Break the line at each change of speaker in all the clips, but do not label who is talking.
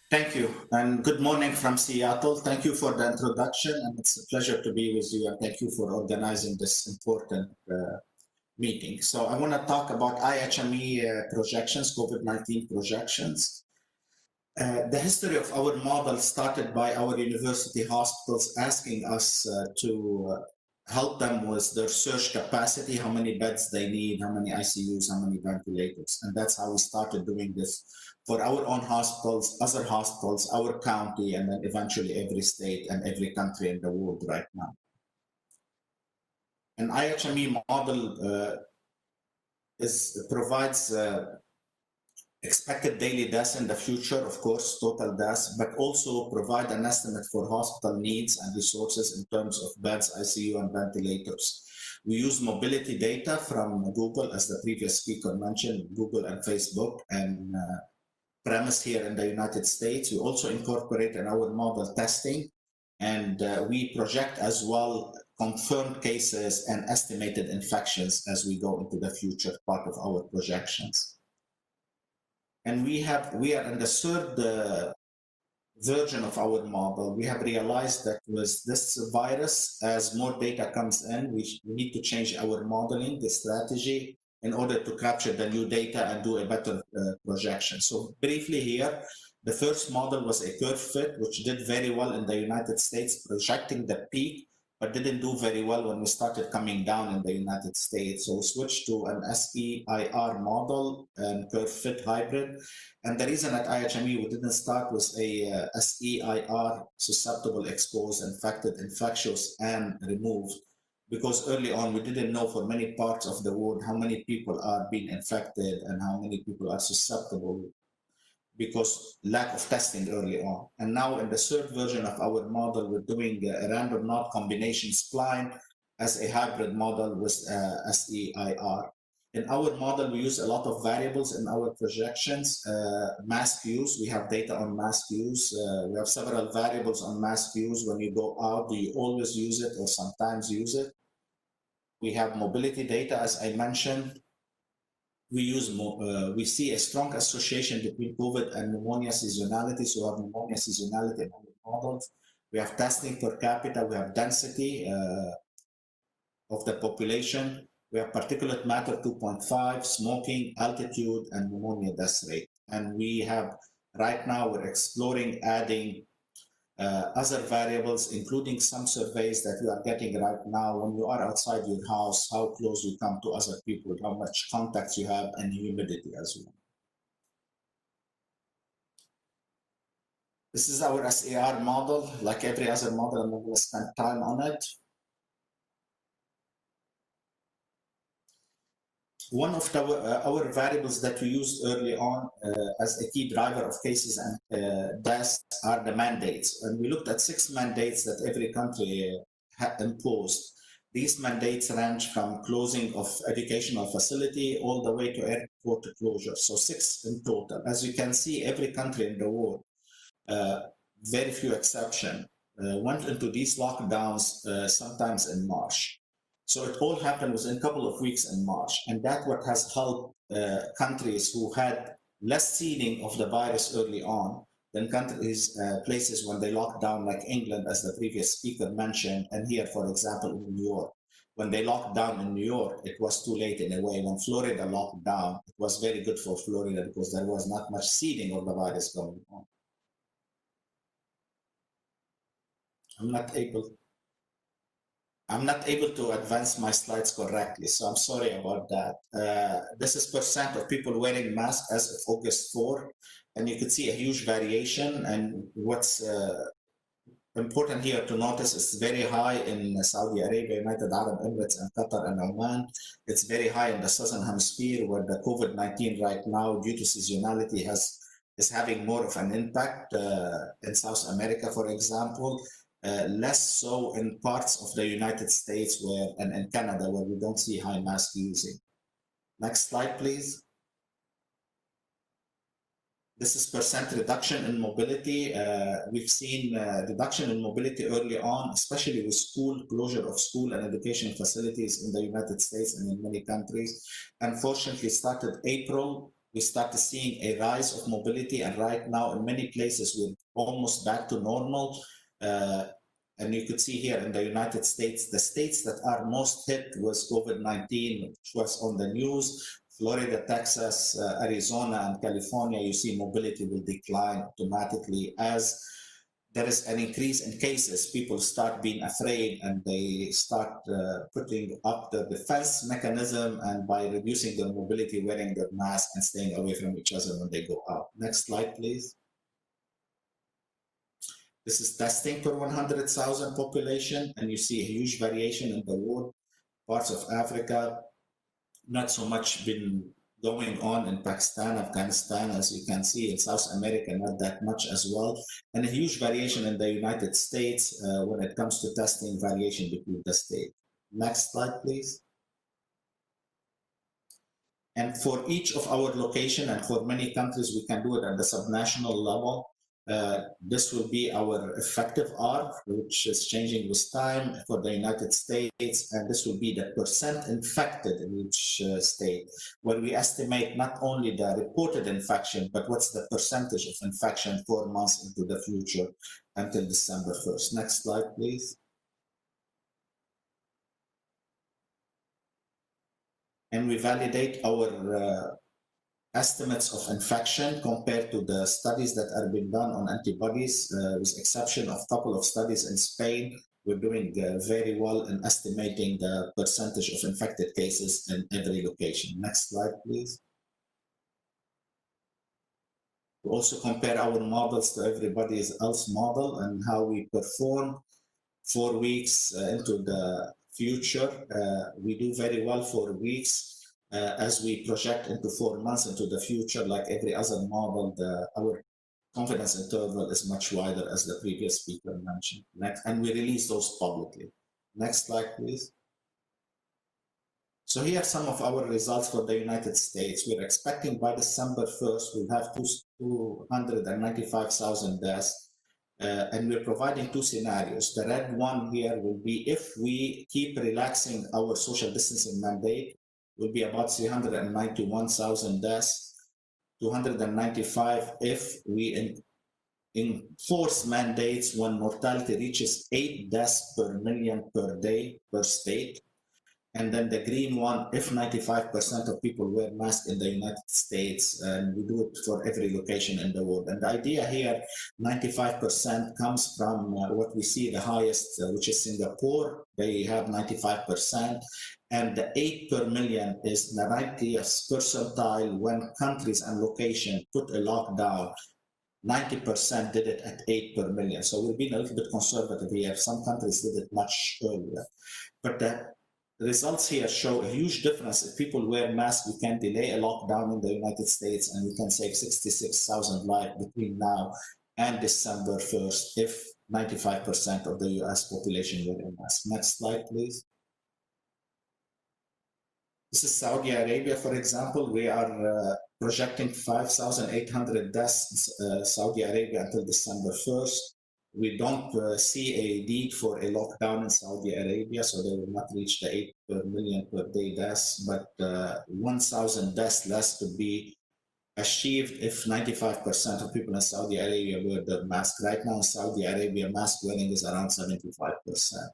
Thank you, and good morning from Seattle. Thank you for the introduction, and it's a pleasure to be with you, and thank you for organizing this important meeting. So I want to talk about IHME projections, COVID-19 projections. The history of our model started by our university hospitals asking us to help them with their surge capacity, how many beds they need, how many ICUs, how many ventilators. And that's how we started doing this for our own hospitals, other hospitals, our county, and then eventually every state and every country in the world right now. An IHME model provides expected daily deaths in the future, of course, total deaths, but also provide an estimate for hospital needs and resources in terms of beds, ICU, and ventilators. We use mobility data from Google, as the previous speaker mentioned, Google and Facebook, and premised here in the United States. We also incorporate in our model testing, and we project as well confirmed cases and estimated infections as we go into the future, part of our projections. And we are in the third version of our model. We have realized that with this virus, as more data comes in, we need to change our modeling, the strategy, in order to capture the new data and do a better projection. So briefly here, the first model was a curve fit, which did very well in the United States, projecting the peak, but didn't do very well when we started coming down in the United States. So we switched to an SEIR model and curve fit hybrid. And the reason at IHME we didn't start with a SEIR, susceptible, exposed, infected, infectious, and removed, because early on we didn't know for many parts of the world how many people are being infected and how many people are susceptible, because lack of testing early on. And now in the third version of our model, we're doing a random knot combination spline as a hybrid model with SEIR. In our model, we use a lot of variables in our projections. Mask use, we have data on mask use. We have several variables on mask use. When you go out, do you always use it or sometimes use it? We have mobility data, as I mentioned. We see a strong association between COVID and pneumonia seasonality. So we have pneumonia seasonality in our models. We have testing per capita. We have density of the population. We have particulate matter 2.5, smoking, altitude, and pneumonia death rate. And we have, right now, we're exploring adding other variables, including some surveys that we are getting right now. When you are outside your house, how close you come to other people, how much contacts you have, and humidity as well. This is our SAR model. Like every other model, I'm not going to spend time on it. One of our variables that we used early on as a key driver of cases and deaths are the mandates. And we looked at 6 mandates that every country had imposed. These mandates range from closing of educational facility all the way to airport closure. So 6 in total. As you can see, every country in the world, very few exceptions, went into these lockdowns sometimes in March. So it all happened within a couple of weeks in March. And that's what has helped countries who had less seeding of the virus early on than countries, places when they locked down, like England, as the previous speaker mentioned, and here, for example, in New York. When they locked down in New York, it was too late in a way. When Florida locked down, it was very good for Florida because there was not much seeding of the virus going on. I'm not able to advance my slides correctly, so I'm sorry about that. This is percent of people wearing masks as of August 4, and you can see a huge variation. And what's important here to notice is very high in Saudi Arabia, United Arab Emirates, and Qatar and Oman. It's very high in the Southern Hemisphere, where the COVID-19 right now, due to seasonality, is having more of an impact. In South America, for example, less so in parts of the United States and in Canada, where we don't see high mask using. Next slide, please. This is percent reduction in mobility. We've seen reduction in mobility early on, especially with closure of school and education facilities in the United States and in many countries. Unfortunately, started April, we started seeing a rise of mobility, and right now in many places we're almost back to normal. And you could see here in the United States, the states that are most hit was COVID-19, which was on the news. Florida, Texas, Arizona, and California, you see mobility will decline automatically as there is an increase in cases. People start being afraid and they start putting up the defense mechanism, and by reducing their mobility, wearing their mask and staying away from each other when they go out. Next slide, please. This is testing per 100,000 population, and you see a huge variation in the world. Parts of Africa, not so much been going on in Pakistan, Afghanistan, as you can see. In South America, not that much as well. And a huge variation in the United States when it comes to testing, variation between the states. Next slide, please. And for each of our location, and for many countries, we can do it at the subnational level. This will be our effective R, which is changing with time for the United States, and this will be the percent infected in each state, where we estimate not only the reported infection, but what's the percentage of infection 4 months into the future until December 1st. Next slide, please. And we validate our estimates of infection compared to the studies that are being done on antibodies, with exception of a couple of studies in Spain. We're doing very well in estimating the percentage of infected cases in every location. Next slide, please. We also compare our models to everybody else model and how we perform 4 weeks into the future. We do very well 4 weeks. As we project into 4 months into the future, like every other model, our confidence interval is much wider, as the previous speaker mentioned. Next, and we release those publicly. Next slide, please. So here are some of our results for the United States. We're expecting by December 1st, we'll have 295,000 deaths. And we're providing 2 scenarios. The red one here will be if we keep relaxing our social distancing mandate, will be about 391,000 deaths, 295 if we enforce mandates when mortality reaches 8 deaths per million per day per state. And then the green one, if 95% of people wear masks in the United States, and we do it for every location in the world. And the idea here, 95% comes from what we see the highest, which is Singapore. They have 95%. And the 8 per million is the 90th percentile when countries and locations put a lockdown. 90% did it at 8 per million. So we're being a little bit conservative here. Some countries did it much earlier. But the results here show a huge difference. If people wear masks, we can delay a lockdown in the United States, and we can save 66,000 lives between now and December 1st if 95% of the US population wear a mask. Next slide, please. This is Saudi Arabia, for example. We are projecting 5,800 deaths in Saudi Arabia until December 1st. We don't see a need for a lockdown in Saudi Arabia, so they will not reach the 8 per million per day deaths, but 1,000 deaths less to be achieved if 95% of people in Saudi Arabia wear their mask. Right now in Saudi Arabia, mask wearing is around 75%.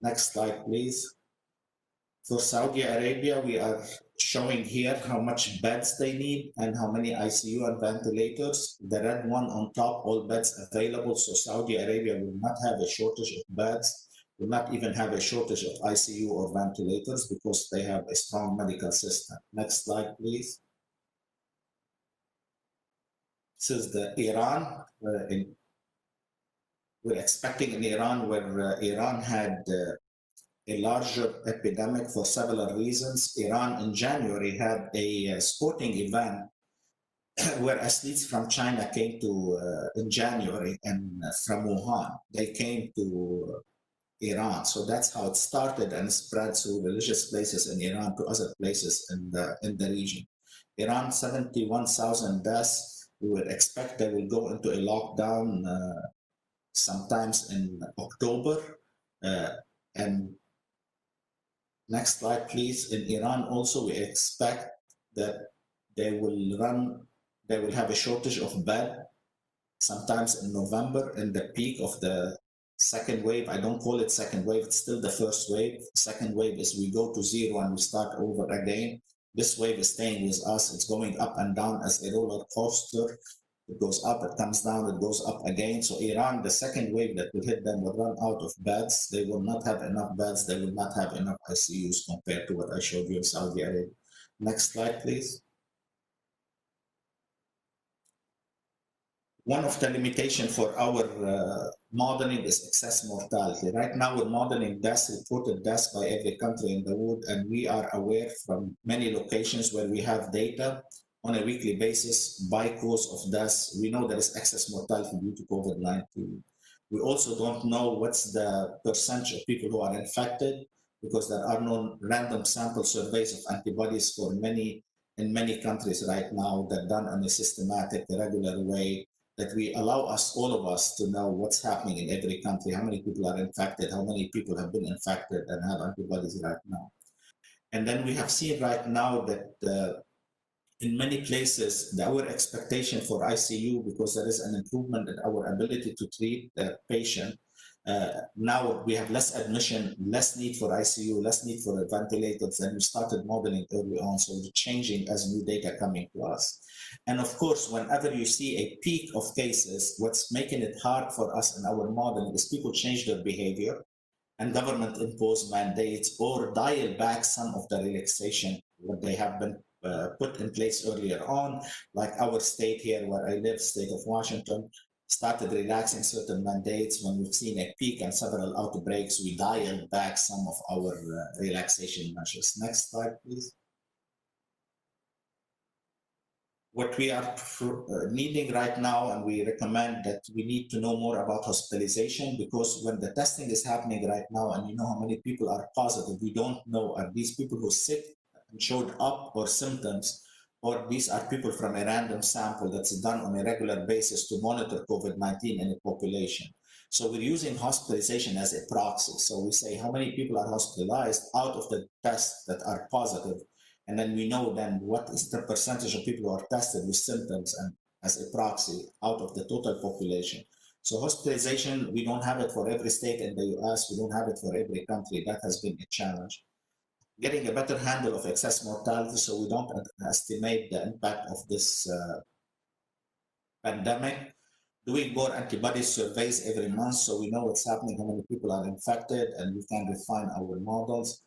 Next slide, please. For Saudi Arabia, we are showing here how much beds they need and how many ICU and ventilators. The red one on top, all beds available. So Saudi Arabia will not have a shortage of beds, will not even have a shortage of ICU or ventilators because they have a strong medical system. Next slide, please. This is the Iran. We're expecting in Iran, where Iran had a larger epidemic for several reasons. Iran in January had a sporting event where athletes from China came to, in January, and from Wuhan, they came to Iran. So that's how it started and spread through religious places in Iran to other places in the region. Iran, 71,000 deaths. We would expect they will go into a lockdown sometimes in October. And next slide, please. In Iran also, we expect that they will have a shortage of bed sometimes in November, in the peak of the second wave. I don't call it second wave, it's still the first wave. Second wave is we go to zero and we start over again. This wave is staying with us. It's going up and down as a roller coaster. It goes up, it comes down, it goes up again. So Iran, the second wave that will hit them, will run out of beds. They will not have enough beds. They will not have enough ICUs compared to what I showed you in Saudi Arabia. Next slide, please. One of the limitations for our modeling is excess mortality. Right now, we're modeling deaths, reported deaths by every country in the world, and we are aware from many locations where we have data on a weekly basis by cause of deaths. We know there is excess mortality due to COVID-19. We also don't know what's the percentage of people who are infected because there are no random sample surveys of antibodies for in many countries right now that are done in a systematic, regular way that we allow us, all of us, to know what's happening in every country, how many people are infected, how many people have been infected and have antibodies right now. And then we have seen right now that in many places, our expectation for ICU, because there is an improvement in our ability to treat the patient, now we have less admission, less need for ICU, less need for ventilators than we started modeling early on. So we're changing as new data coming to us. And of course, whenever you see a peak of cases, what's making it hard for us in our modeling is people change their behavior and government impose mandates or dial back some of the relaxation what they have been put in place earlier on, like our state here where I live, state of Washington, started relaxing certain mandates. When we've seen a peak and several outbreaks, we dialed back some of our relaxation measures. Next slide, please. What we are needing right now, and we recommend that we need to know more about hospitalization, because when the testing is happening right now and you know how many people are positive, we don't know, are these people who sick and showed up or symptoms, or these are people from a random sample that's done on a regular basis to monitor COVID-19 in a population. So we're using hospitalization as a proxy. So we say how many people are hospitalized out of the tests that are positive. And then we know then what is the percentage of people who are tested with symptoms and as a proxy out of the total population. So hospitalization, we don't have it for every state in the US. We don't have it for every country. That has been a challenge. Getting a better handle of excess mortality so we don't estimate the impact of this pandemic. Doing more antibody surveys every month so we know what's happening, how many people are infected, and we can refine our models.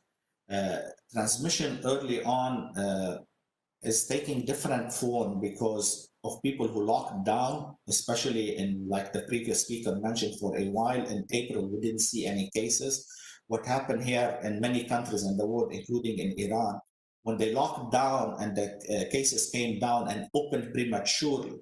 Transmission early on is taking different form because of people who locked down, especially in, like the previous speaker mentioned, for a while. In April, we didn't see any cases. What happened here in many countries in the world, including in Iran, when they locked down and the cases came down and opened prematurely,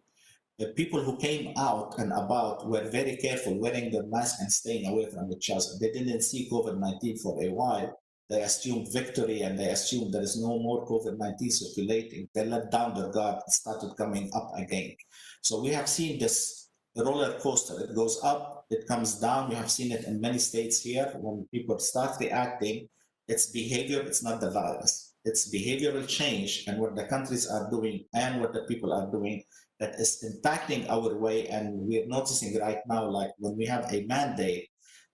the people who came out and about were very careful, wearing their mask and staying away from each other. They didn't see COVID-19 for a while. They assumed victory and they assumed there is no more COVID-19 circulating. They let down their guard and started coming up again. So we have seen this roller coaster. It goes up, it comes down. We have seen it in many states here. When people start reacting, it's behavior, it's not the virus. It's behavioral change and what the countries are doing and what the people are doing that is impacting our way. And we're noticing right now, like when we have a mandate,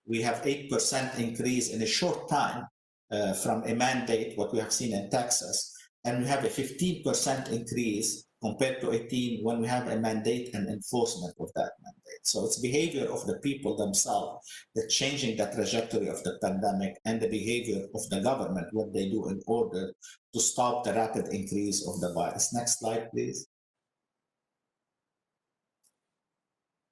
we have 8% increase in a short time from a mandate, what we have seen in Texas, and we have a 15% increase compared to 18 when we have a mandate and enforcement of that mandate. So it's behavior of the people themselves that changing the trajectory of the pandemic and the behavior of the government, what they do in order to stop the rapid increase of the virus. Next slide, please.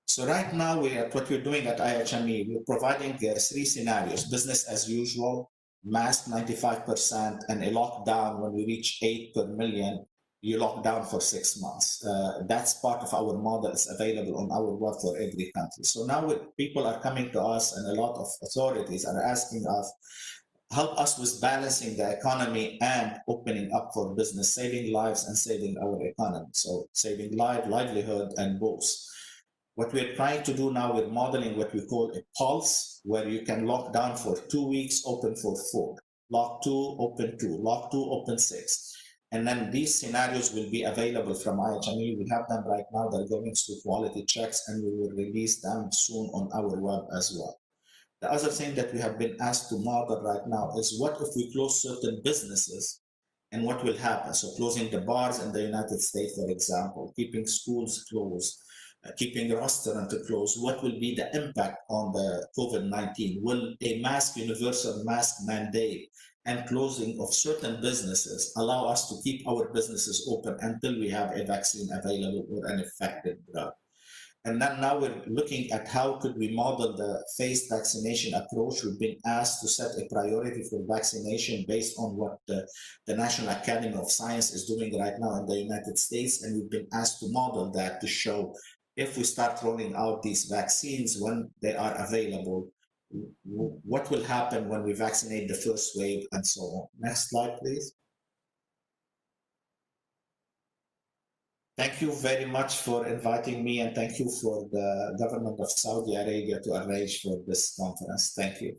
So right now, what we're doing at IHME, we're providing three scenarios: business as usual, mask 95%, and a lockdown when we reach 8 per million, you lock down for 6 months. That's part of our model. It's available on our web for every country. So now people are coming to us and a lot of authorities are asking us, help us with balancing the economy and opening up for business, saving lives and saving our economy. So saving livelihood and both. What we're trying to do now, we're modeling what we call a pulse, where you can lock down for 2 weeks, open for 4, lock 2, open 2, lock 2, open 6. And then these scenarios will be available from IHME. We have them right now. They're going through quality checks, and we will release them soon on our web as well. The other thing that we have been asked to model right now is what if we close certain businesses and what will happen? So closing the bars in the United States, for example, keeping schools closed, keeping restaurants closed, what will be the impact on the COVID-19? Will a universal mask mandate and closing of certain businesses allow us to keep our businesses open until we have a vaccine available or an effective drug? And then now we're looking at how could we model the phased vaccination approach. We've been asked to set a priority for vaccination based on what the National Academy of Science is doing right now in the United States. And we've been asked to model that to show if we start rolling out these vaccines when they are available, what will happen when we vaccinate the first wave and so on. Next slide, please. Thank you very much for inviting me, and thank you for the government of Saudi Arabia to arrange for this conference. Thank you.